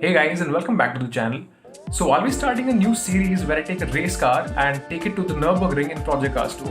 Hey guys, and welcome back to the channel. So I'll be starting a new series where I take a race car and take it to the Nürburgring in Project Cars 2.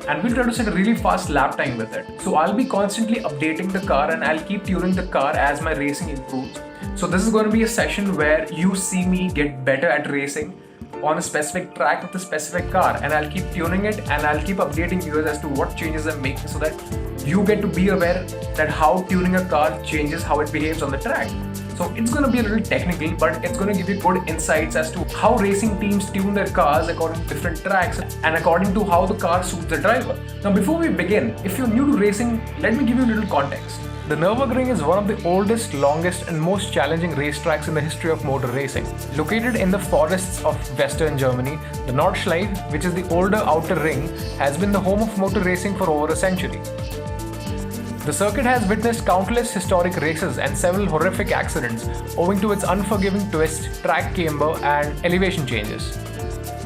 And we'll try to set a really fast lap time with it. So I'll be constantly updating the car and I'll keep tuning the car as my racing improves. So this is going to be a session where you see me get better at racing on a specific track with a specific car, and I'll keep tuning it and I'll keep updating viewers as to what changes I'm making so that you get to be aware that how tuning a car changes how it behaves on the track. So it's going to be a little technical, but it's going to give you good insights as to how racing teams tune their cars according to different tracks and according to how the car suits the driver. Now before we begin, if you're new to racing, let me give you a little context. The Nürburgring is one of the oldest, longest and most challenging racetracks in the history of motor racing. Located in the forests of western Germany, the Nordschleife, which is the older outer ring, has been the home of motor racing for over a century. The circuit has witnessed countless historic races and several horrific accidents owing to its unforgiving twist, track camber and elevation changes.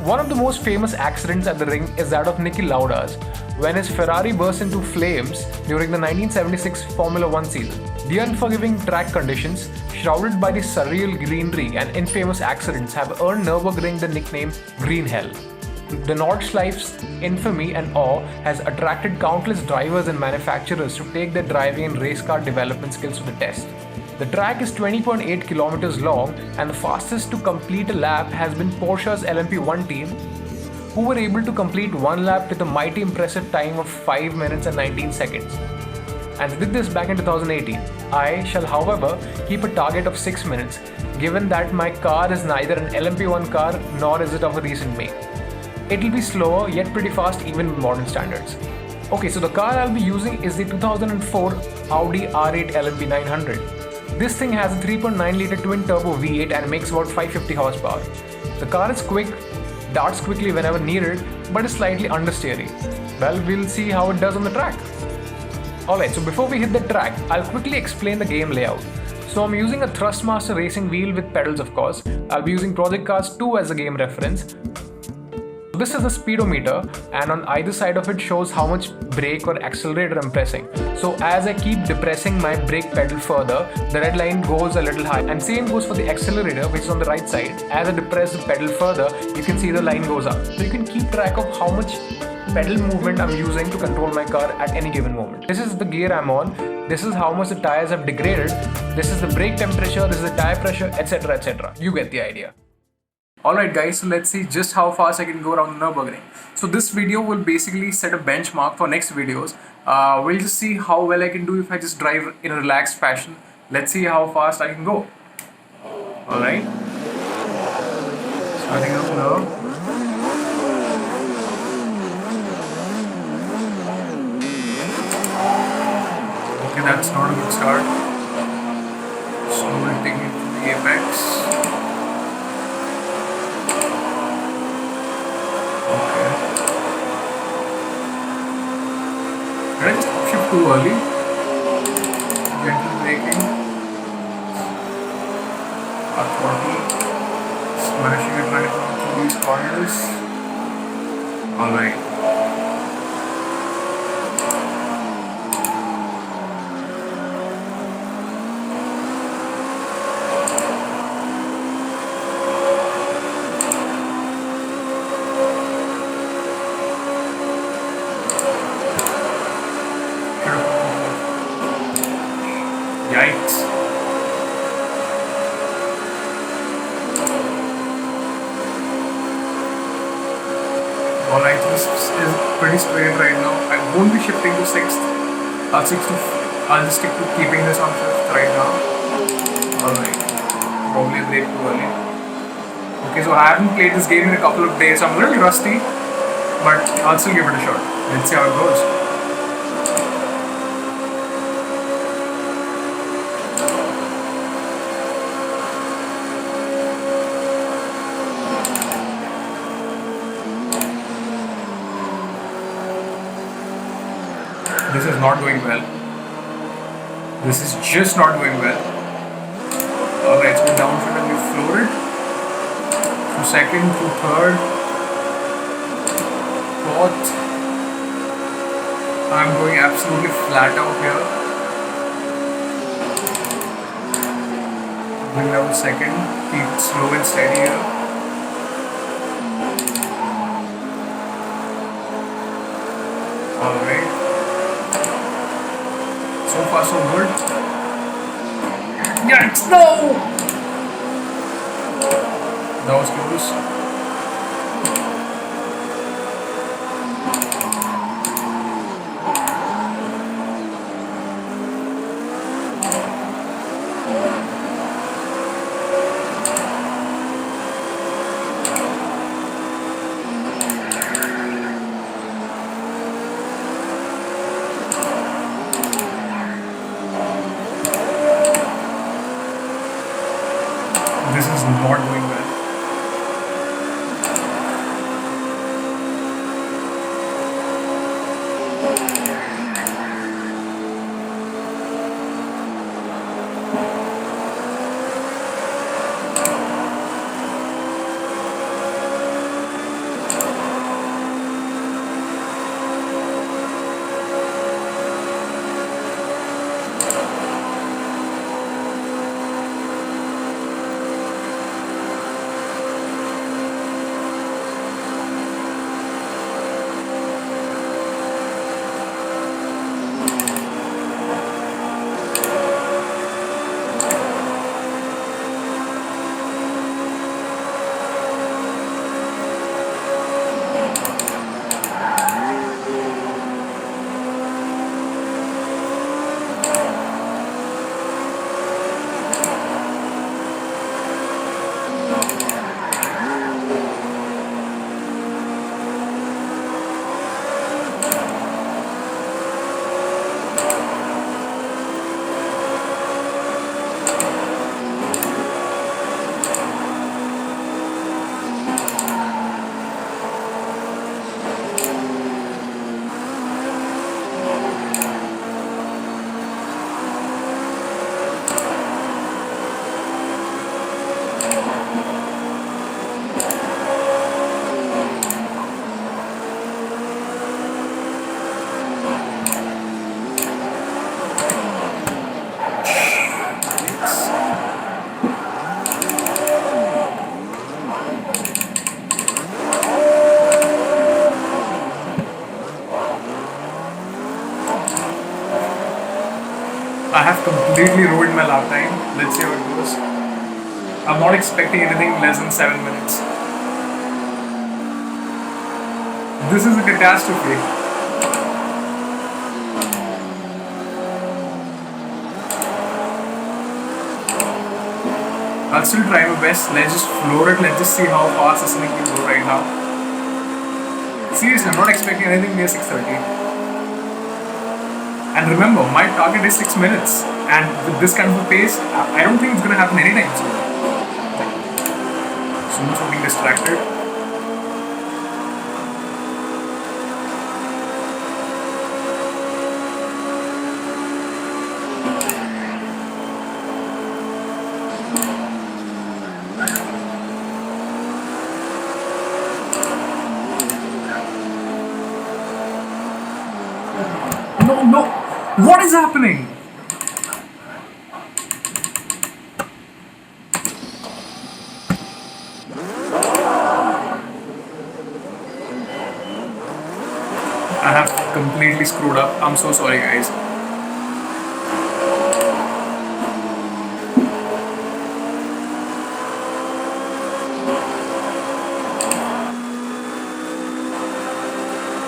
One of the most famous accidents at the ring is that of Niki Lauda's, when his Ferrari burst into flames during the 1976 Formula One season. The unforgiving track conditions, shrouded by the surreal greenery and infamous accidents, have earned Nürburgring the nickname Green Hell. The Nordschleife's infamy and awe has attracted countless drivers and manufacturers to take their driving and race car development skills to the test. The track is 20.8 kilometers long, and the fastest to complete a lap has been Porsche's LMP1 team, who were able to complete one lap with a mighty impressive time of 5 minutes and 19 seconds. And they did this back in 2018. I shall, however, keep a target of 6 minutes, given that my car is neither an LMP1 car nor is it of a recent make. It'll be slower yet pretty fast even with modern standards. Okay, so the car I'll be using is the 2004 Audi R8 LMP 900. This thing has a 3.9 litre twin turbo V8 and makes about 550 horsepower. The car is quick, darts quickly whenever needed, but is slightly understeery. Well, we'll see how it does on the track. Alright, so before we hit the track, I'll quickly explain the game layout. So I'm using a Thrustmaster racing wheel with pedals, of course. I'll be using Project Cars 2 as a game reference. This is the speedometer, and on either side of it shows how much brake or accelerator I'm pressing. So as I keep depressing my brake pedal further, the red line goes a little high, and same goes for the accelerator, which is on the right side. As I depress the pedal further, you can see the line goes up. So you can keep track of how much pedal movement I'm using to control my car at any given moment. This is the gear I'm on. This is how much the tires have degraded. This is the brake temperature. This is the tire pressure, etc., etc. You get the idea. Alright guys, so let's see just how fast I can go around the Nürburgring. So this video will basically set a benchmark for next videos. We'll just see how well I can do if I just drive in a relaxed fashion. Let's see how fast I can go. Alright. Starting up now. Okay, that's not a good start. Slowly taking it to the apex. Did I just shift too early? Gentle braking. Our throttle. Smashing it right through these corners. Alright. Yikes. Alright, this is pretty straight right now. I won't be shifting to 6th. I'll just stick to keeping this on 5th right now. Alright. Probably a break too early. Okay, so I haven't played this game in a couple of days, so I'm a little rusty, but I'll still give it a shot. Let's see how it goes. This is not going well. This is just not going well. Alright, so downshift and we floored it. To second, to third, fourth. I'm going absolutely flat out here. Bring down second. Keep it slow and steady here. Alright. So far so good. Yes! No! That was close. This is not going well. I have completely ruined my lap time. Let's see how it goes. I'm not expecting anything less than 7 minutes. This is a catastrophe. I'll still try my best. Let's just floor it. Let's just see how fast this thing can go right now. Seriously, I'm not expecting anything near 6:30. And remember, my target is 6 minutes. And with this kind of a pace, I don't think it's going to happen anytime soon. So much for being distracted. No! What is happening? I have completely screwed up. I'm so sorry, guys.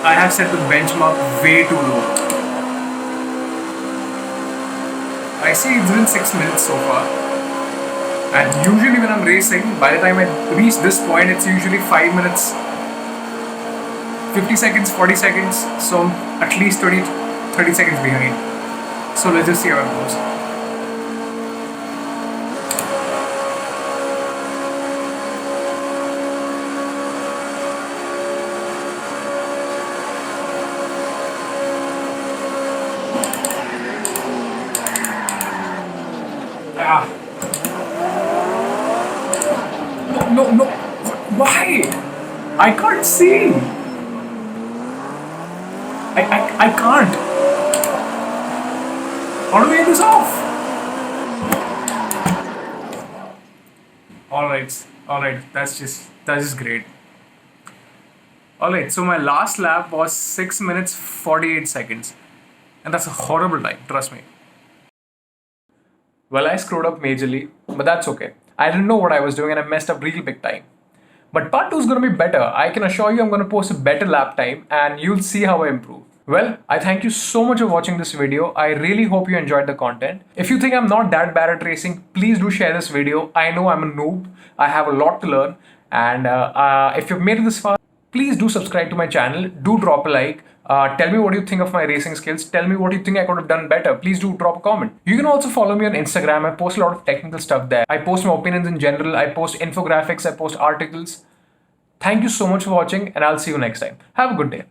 I have set the benchmark way too low. I see it's been 6 minutes so far. And usually when I'm racing, by the time I reach this point, it's usually 5 minutes, 50 seconds, 40 seconds. So I'm at least 30 seconds behind. So let's just see how it goes. No. Why? I can't see. I can't. How do we get this off? All right. That's just great. All right. So my last lap was 6 minutes 48 seconds, and that's a horrible time. Trust me. Well, I screwed up majorly, but that's okay. I didn't know what I was doing, and I messed up really big time. But part 2 is going to be better. I can assure you I'm going to post a better lap time, and you'll see how I improve. Well, I thank you so much for watching this video. I really hope you enjoyed the content. If you think I'm not that bad at racing, please do share this video. I know I'm a noob. I have a lot to learn. And if you've made it this far, please do subscribe to my channel. Do drop a like. Tell me what you think of my racing skills. Tell me what you think I could have done better. Please do drop a comment. You can also follow me on Instagram. I post a lot of technical stuff there. I post my opinions in general. I post infographics. I post articles. Thank you so much for watching, and I'll see you next time. Have a good day.